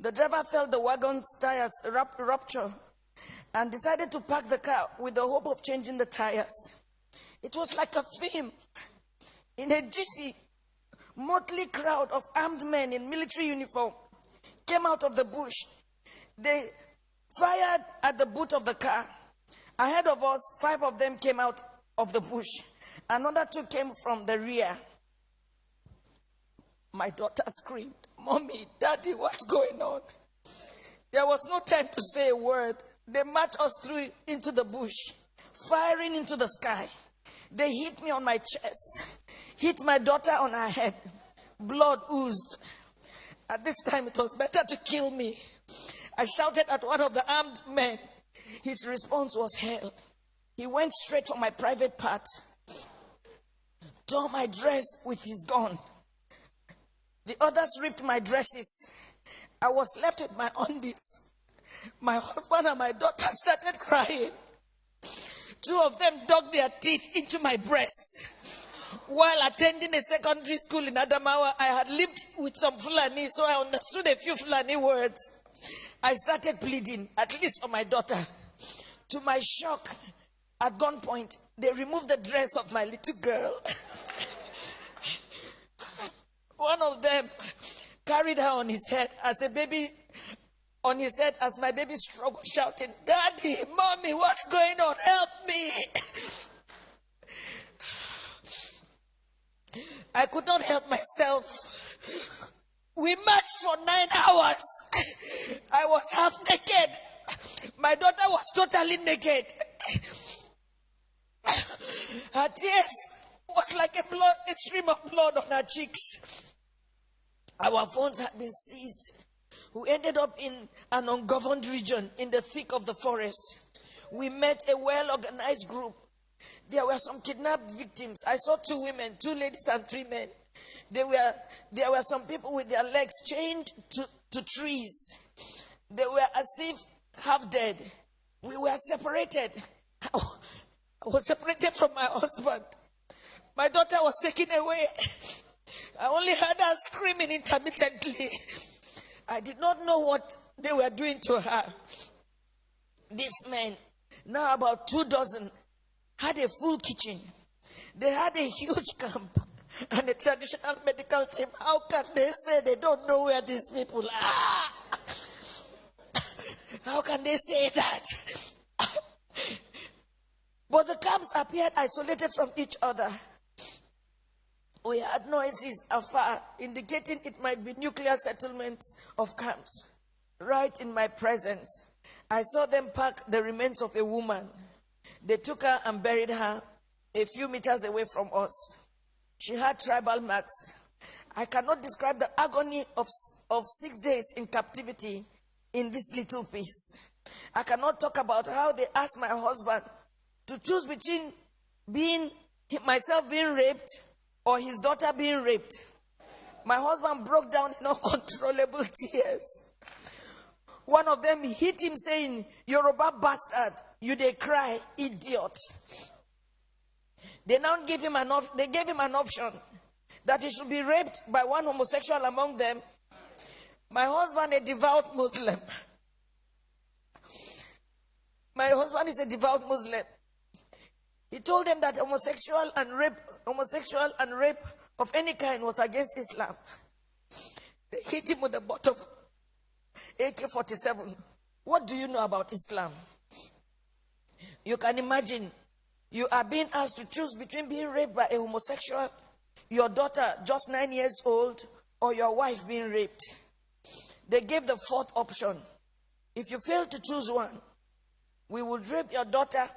The driver felt the wagon's tires rupture and decided to park the car with the hope of changing the tires. It was like a film. In a GC, motley crowd of armed men in military uniform came out of the bush. They fired at the boot of the car. Ahead of us, 5 of them came out of the bush. Another 2 came from the rear. My daughter screamed, "Mommy, Daddy, what's going on?" There was no time to say a word. They marched us through into the bush, firing into the sky. They hit me on my chest, hit my daughter on her head. Blood oozed. At this time, it was better to kill me. I shouted at one of the armed men. His response was hell. He went straight for my private part, tore my dress with his gun. The others ripped my dresses. I was left with my undies. My husband and my daughter started crying. 2 of them dug their teeth into my breasts. While attending a secondary school in Adamawa, I had lived with some Fulani, so I understood a few Fulani words. I started pleading, at least for my daughter. To my shock, at gunpoint, they removed the dress of my little girl. One of them carried her on his head as a baby, on his head as my baby struggled, shouting, "Daddy, Mommy, what's going on? Help me!" I could not help myself. We marched for 9 hours. I was half naked. My daughter was totally naked. Her tears was like a stream of blood on her cheeks. Our phones had been seized. We ended up in an ungoverned region in the thick of the forest. We met a well-organized group. There were some kidnapped victims. I saw 2 women, 2 ladies and 3 men. There were some people with their legs chained to trees. They were as if half dead. We were separated. I was separated from my husband. My daughter was taken away. I only heard her screaming intermittently. I did not know what they were doing to her. These men, now about 2 dozen, had a full kitchen. They had a huge camp and a traditional medical team. How can they say they don't know where these people are? How can they say that? But the camps appeared isolated from each other. We heard noises afar, indicating it might be nuclear settlements of camps. Right in my presence, I saw them pack the remains of a woman. They took her and buried her a few meters away from us. She had tribal marks. I cannot describe the agony of 6 days in captivity in this little piece. I cannot talk about how they asked my husband to choose between myself being raped or his daughter being raped. My husband broke down in uncontrollable tears. One of them hit him saying, "Yoruba bastard, you dey cry, idiot." They now gave him an option that he should be raped by one homosexual among them. My husband, a devout Muslim. My husband is a devout Muslim. He told them that homosexual and rape of any kind was against Islam. They hit him with the butt of AK-47. What do you know about Islam? You can imagine, you are being asked to choose between being raped by a homosexual, your daughter just 9 years old, or your wife being raped. They gave the 4th option. If you fail to choose one, we would rape your daughter,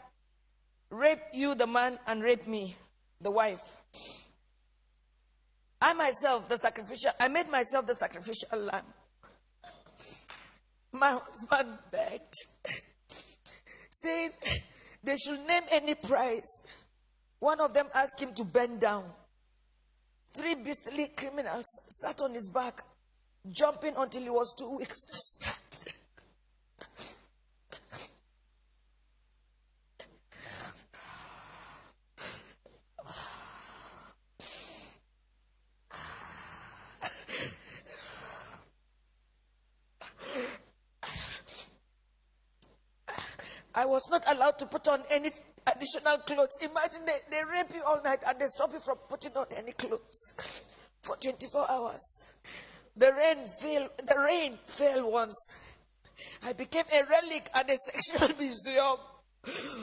rape you, the man, and rape me, the wife. I made myself the sacrificial lamb. My husband begged, saying they should name any price. One of them asked him to bend down. 3 beastly criminals sat on his back, jumping until he was too weak to stand. I was not allowed to put on any additional clothes. Imagine they rape you all night and they stop you from putting on any clothes for 24 hours. The rain fell once. I became a relic at a sexual museum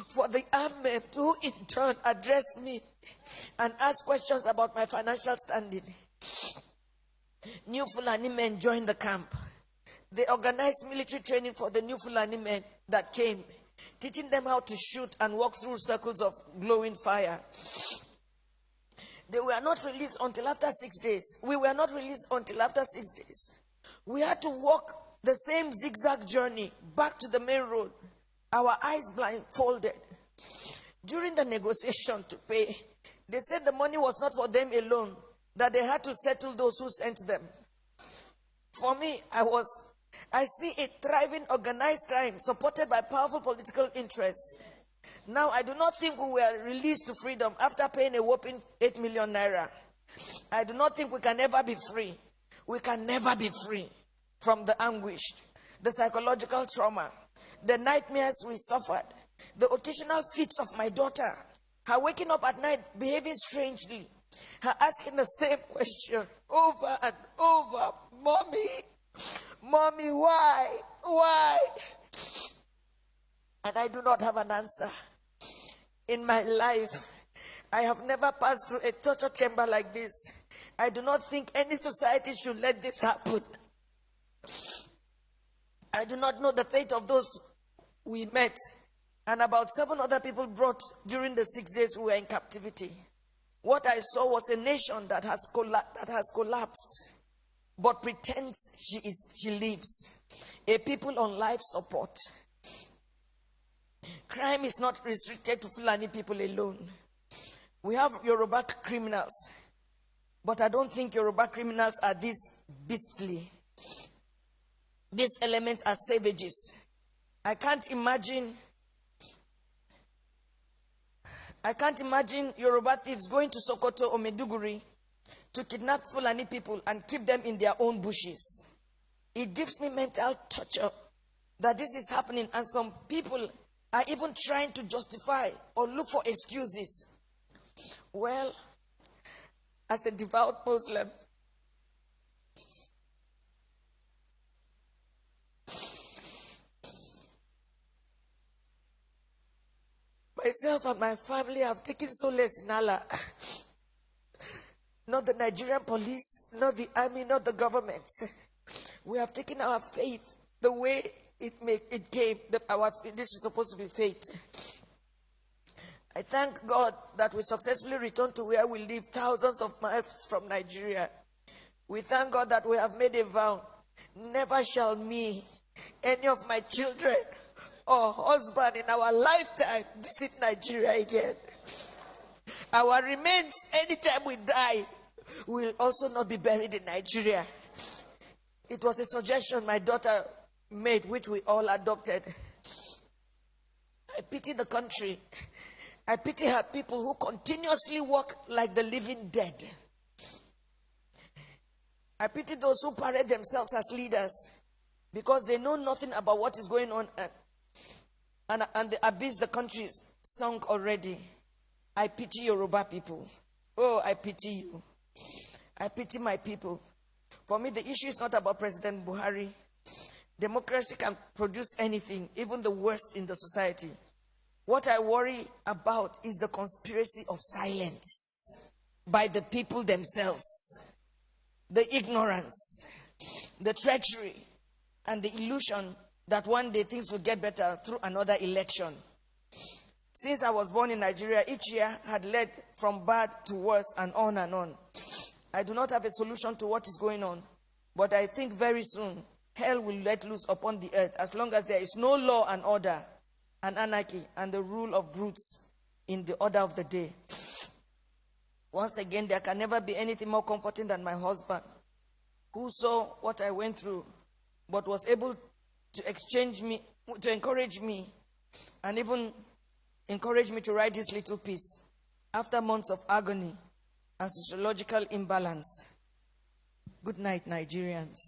for the armed men who in turn addressed me and asked questions about my financial standing. New Fulani men joined the camp. They organized military training for the new Fulani men that came, teaching them how to shoot and walk through circles of glowing fire. They were not released until after 6 days. We were not released until after 6 days. We had to walk the same zigzag journey back to the main road, our eyes blindfolded. During the negotiation to pay, they said the money was not for them alone, that they had to settle those who sent them. For me, I see a thriving organized crime supported by powerful political interests. Now, I do not think we were released to freedom after paying a whopping 8 million naira. I do not think we can ever be free. We can never be free from the anguish, the psychological trauma, the nightmares we suffered, the occasional fits of my daughter, her waking up at night behaving strangely, her asking the same question over and over, Mommy, why? And I do not have an answer. In my life, I have never passed through a torture chamber like this. I do not think any society should let this happen. I do not know the fate of those we met and about 7 other people brought during the 6 days we were in captivity. What I saw was a nation that has collapsed, but pretends she lives. A people on life support. Crime is not restricted to Fulani people alone. We have Yoruba criminals, but I don't think Yoruba criminals are this beastly. These elements are savages. I can't imagine Yoruba thieves going to Sokoto or Meduguri to kidnap Fulani people and keep them in their own bushes. It gives me mental torture that this is happening, and some people are even trying to justify or look for excuses. Well, as a devout Muslim, myself and my family have taken solace in Allah. Not the Nigerian police, not the army, not the government. We have taken our faith the way it came. This is supposed to be fate. I thank God that we successfully returned to where we live, thousands of miles from Nigeria. We thank God that we have made a vow. Never shall me, any of my children or husband in our lifetime visit Nigeria again. Our remains, anytime we die, will also not be buried in Nigeria. It was a suggestion my daughter made, which we all adopted. I pity the country. I pity her people who continuously walk like the living dead. I pity those who parade themselves as leaders because they know nothing about what is going on and the abyss the country is sunk already. I pity Yoruba people. Oh, I pity you. I pity my people. For me, the issue is not about President Buhari. Democracy can produce anything, even the worst in the society. What I worry about is the conspiracy of silence by the people themselves. The ignorance, the treachery, and the illusion that one day things will get better through another election. Since I was born in Nigeria, each year had led from bad to worse and on and on. I do not have a solution to what is going on, but I think very soon hell will let loose upon the earth as long as there is no law and order and anarchy and the rule of brutes in the order of the day. Once again, there can never be anything more comforting than my husband, who saw what I went through, but was able to encourage me, and even encourage me to write this little piece after months of agony and sociological imbalance. Good night, Nigerians.